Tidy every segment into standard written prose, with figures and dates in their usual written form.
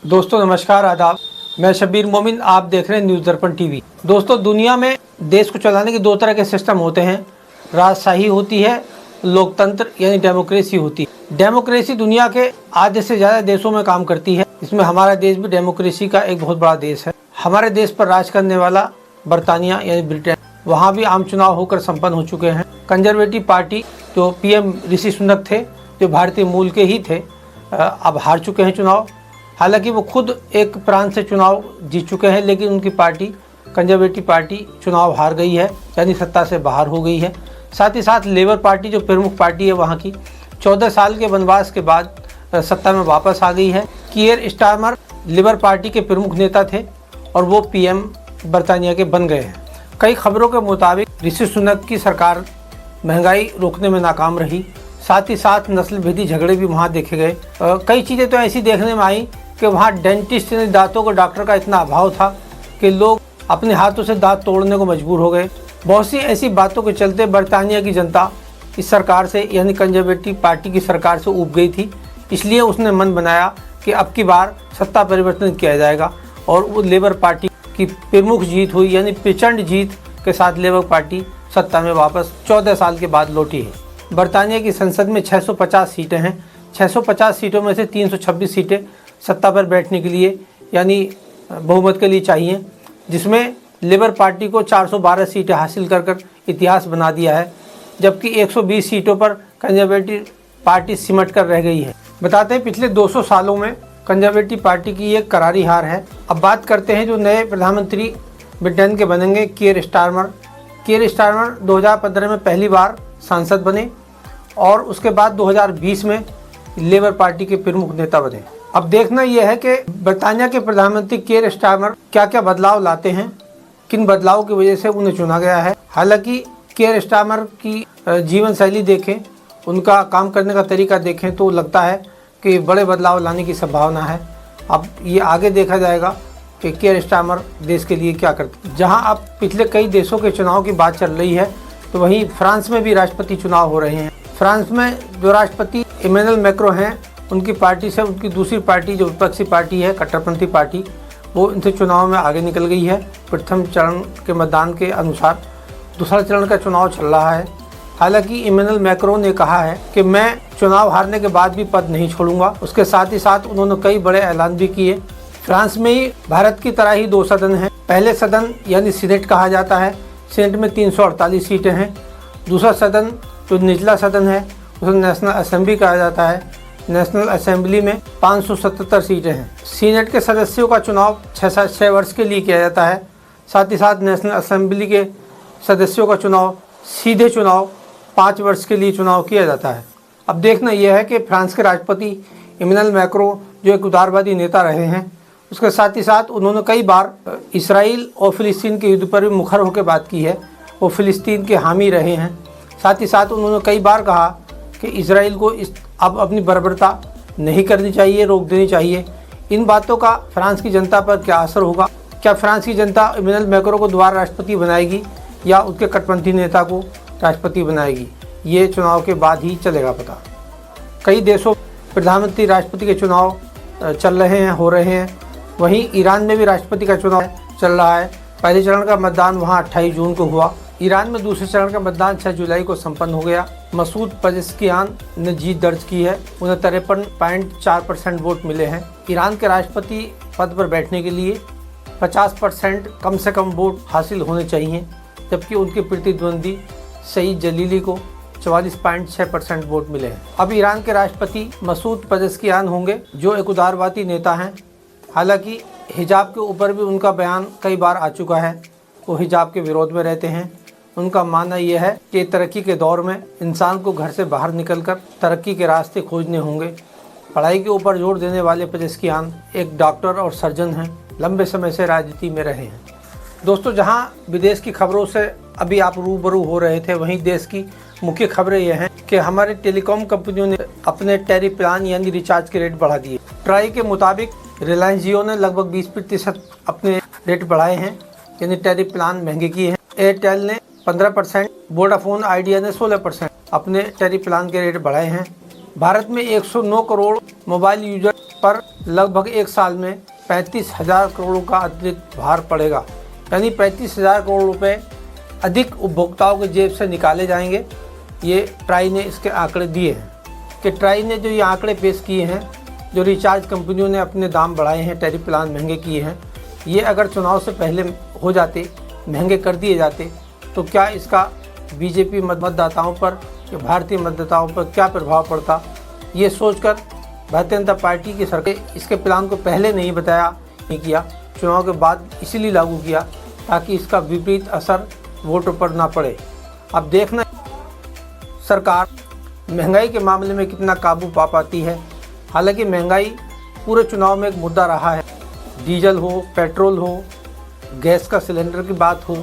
दोस्तों नमस्कार, आदाब। मैं शब्बीर मोमिन, आप देख रहे हैं न्यूज़ दर्पण टीवी। दोस्तों, दुनिया में देश को चलाने के दो तरह के सिस्टम होते हैं। राजशाही होती है, लोकतंत्र यानी डेमोक्रेसी होती है। डेमोक्रेसी दुनिया के आधे से ज़्यादा देशों में काम करती है। इसमें हमारा देश भी डेमोक्रेसी का एक बहुत बड़ा देश है। हमारे देश पर राज करने वाला बरतानिया यानी ब्रिटेन, वहाँ भी आम चुनाव होकर संपन्न हो चुके हैं। कंजर्वेटिव पार्टी जो पीएम ऋषि सुनक थे, जो भारतीय मूल के ही थे, अब हार चुके हैं चुनाव। हालांकि वो खुद एक प्रांत से चुनाव जीत चुके हैं, लेकिन उनकी पार्टी कंजर्वेटिव पार्टी चुनाव हार गई है, यानी सत्ता से बाहर हो गई है। साथ ही साथ लेबर पार्टी जो प्रमुख पार्टी है वहाँ की, 14 साल के वनवास के बाद सत्ता में वापस आ गई है। कीयर स्टारमर लेबर पार्टी के प्रमुख नेता थे और वो पीएम बरतानिया के बन गए हैं। कई खबरों के मुताबिक ऋषि सुनक की सरकार महंगाई रोकने में नाकाम रही। साथ ही साथ नस्ल भेदी झगड़े भी वहाँ देखे गए। कई चीज़ें तो ऐसी देखने में आई कि वहाँ डेंटिस्ट यानी दांतों को डॉक्टर का इतना अभाव था कि लोग अपने हाथों से दांत तोड़ने को मजबूर हो गए। बहुत सी ऐसी बातों के चलते बरतानिया की जनता इस सरकार से यानी कंजर्वेटिव पार्टी की सरकार से ऊब गई थी। इसलिए उसने मन बनाया कि अब की बार सत्ता परिवर्तन किया जाएगा और वो लेबर पार्टी की प्रमुख जीत हुई, यानी प्रचंड जीत के साथ लेबर पार्टी सत्ता में वापस 14 साल के बाद लौटी है। बरतानिया की संसद में 650 सीटें हैं। 650 सीटों में से 326 सीटें सत्ता पर बैठने के लिए यानी बहुमत के लिए चाहिए, जिसमें लेबर पार्टी को 412 सीटें हासिल कर इतिहास बना दिया है, जबकि 120 सीटों पर कंजर्वेटिव पार्टी सिमट कर रह गई है। बताते हैं पिछले 200 सालों में कंजर्वेटिव पार्टी की एक करारी हार है। अब बात करते हैं जो नए प्रधानमंत्री ब्रिटेन के बनेंगे, कीयर स्टारमर। कीयर स्टारमर 2015 में पहली बार सांसद बने और उसके बाद 2020 में लेबर पार्टी के प्रमुख नेता बने। अब देखना यह है कि बरतानिया के प्रधानमंत्री कीयर स्टारमर क्या क्या बदलाव लाते हैं, किन बदलाव की वजह से उन्हें चुना गया है। हालांकि कीयर स्टारमर की जीवन शैली देखें, उनका काम करने का तरीका देखें तो लगता है कि बड़े बदलाव लाने की संभावना है। अब ये आगे देखा जाएगा कि कीयर स्टारमर देश के लिए क्या करते हैं। जहाँ अब पिछले कई देशों के चुनाव की बात चल रही है, तो वहीं फ्रांस में भी राष्ट्रपति चुनाव हो रहे हैं। फ्रांस में जो राष्ट्रपति इमैनुअल मैक्रो हैं, उनकी पार्टी से उनकी दूसरी पार्टी जो विपक्षी पार्टी है, कट्टरपंथी पार्टी, वो इनसे चुनाव में आगे निकल गई है। प्रथम चरण के मतदान के अनुसार दूसरा चरण का चुनाव चल रहा है। हालांकि इमैनुअल मैक्रो ने कहा है कि मैं चुनाव हारने के बाद भी पद नहीं छोड़ूंगा। उसके साथ ही साथ उन्होंने कई बड़े ऐलान भी किए। फ्रांस में ही भारत की तरह ही 2 सदन हैं। पहले सदन यानी सीनेट कहा जाता है, सीनेट में 348 सीटें हैं। दूसरा सदन जो निचला सदन है उसे नेशनल असेंबली कहा जाता है। नेशनल असेंबली में 577 सीटें हैं। सीनेट के सदस्यों का चुनाव 6 वर्ष के लिए किया जाता है। साथ ही साथ नेशनल असेंबली के सदस्यों का चुनाव सीधे चुनाव 5 वर्ष के लिए चुनाव किया जाता है। अब देखना यह है कि फ्रांस के राष्ट्रपति इमैनुअल मैक्रो जो एक उदारवादी नेता रहे हैं, उसके साथ ही साथ उन्होंने कई बार इसराइल और फ़िलिस्तीन के युद्ध पर भी मुखर होकर बात की है। वो फ़िलिस्तीन के हामी रहे हैं। साथ ही साथ उन्होंने कई बार कहा कि इसराइल को अब अपनी बर्बरता नहीं करनी चाहिए, रोक देनी चाहिए। इन बातों का फ्रांस की जनता पर क्या असर होगा? क्या फ्रांस की जनता इमैनुअल मैक्रो को दोबारा राष्ट्रपति बनाएगी या उसके कट्टरपंथी नेता को राष्ट्रपति बनाएगी? ये चुनाव के बाद ही चलेगा पता। कई देशों प्रधानमंत्री राष्ट्रपति के चुनाव चल रहे हैं, हो रहे हैं। वहीं ईरान में भी राष्ट्रपति का चुनाव चल रहा है। पहले चरण का मतदान वहाँ 28 जून को हुआ। ईरान में दूसरे चरण का मतदान 6 जुलाई को संपन्न हो गया। मसूद पेजेश्कियान ने जीत दर्ज की है। उन्हें 53.4% वोट मिले हैं। ईरान के राष्ट्रपति पद पर बैठने के लिए 50% कम से कम वोट हासिल होने चाहिए, जबकि उनके प्रतिद्वंदी सईद जलीली को 44.6% वोट मिले हैं। अब ईरान के राष्ट्रपति मसूद पेजेश्कियान होंगे, जो एक उदारवादी नेता हैं। हालांकि हिजाब के ऊपर भी उनका बयान कई बार आ चुका है। वो हिजाब के विरोध में रहते हैं। उनका मानना यह है कि तरक्की के दौर में इंसान को घर से बाहर निकलकर तरक्की के रास्ते खोजने होंगे। पढ़ाई के ऊपर जोर देने वाले पेजेश्कियान एक डॉक्टर और सर्जन हैं। लंबे समय से राजनीति में रहे हैं। दोस्तों, जहां विदेश की खबरों से अभी आप रूबरू हो रहे थे, वहीं देश की मुख्य खबरें यह हैं कि हमारे टेलीकॉम कंपनियों ने अपने टैरिफ प्लान यानी रिचार्ज के रेट बढ़ा दिए। ट्राई के मुताबिक रिलायंस जियो ने लगभग 20% अपने रेट बढ़ाए हैं, यानी टैरिफ प्लान महंगे किए हैं। एयरटेल ने 15%, वोडाफोन आइडिया ने 16% अपने टैरिफ प्लान के रेट बढ़ाए हैं। भारत में 109 करोड़ मोबाइल यूजर पर लगभग एक साल में 35,000 करोड़ का अतिरिक्त भार पड़ेगा। यानी 35,000 करोड़ रुपए अधिक उपभोक्ताओं के जेब से निकाले जाएंगे। ये ट्राई ने इसके आंकड़े दिए हैं कि ट्राई ने जो ये आंकड़े पेश किए हैं, जो रिचार्ज कंपनियों ने अपने दाम बढ़ाए हैं, टैरिफ प्लान महंगे किए हैं, ये अगर चुनाव से पहले हो जाते, महंगे कर दिए जाते, तो क्या इसका बीजेपी मतदाताओं पर या भारतीय मतदाताओं पर क्या प्रभाव पड़ता। ये सोचकर भारतीय जनता पार्टी की सरकार इसके प्लान को पहले नहीं बताया, नहीं किया, चुनाव के बाद इसीलिए लागू किया ताकि इसका विपरीत असर वोटों पर ना पड़े। अब देखना सरकार महंगाई के मामले में कितना काबू पा पाती है। हालांकि महंगाई पूरे चुनाव में एक मुद्दा रहा है। डीजल हो, पेट्रोल हो, गैस का सिलेंडर की बात हो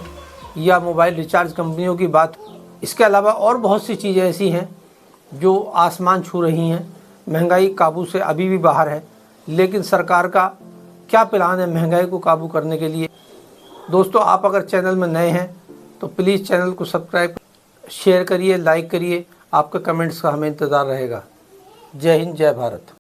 या मोबाइल रिचार्ज कंपनियों की बात हो, इसके अलावा और बहुत सी चीज़ें ऐसी हैं जो आसमान छू रही हैं। महंगाई काबू से अभी भी बाहर है, लेकिन सरकार का क्या प्लान है महंगाई को काबू करने के लिए। दोस्तों, आप अगर चैनल में नए हैं तो प्लीज़ चैनल को सब्सक्राइब, शेयर करिए, लाइक करिए। आपके कमेंट्स का हमें इंतज़ार रहेगा। जय हिंद, जय भारत।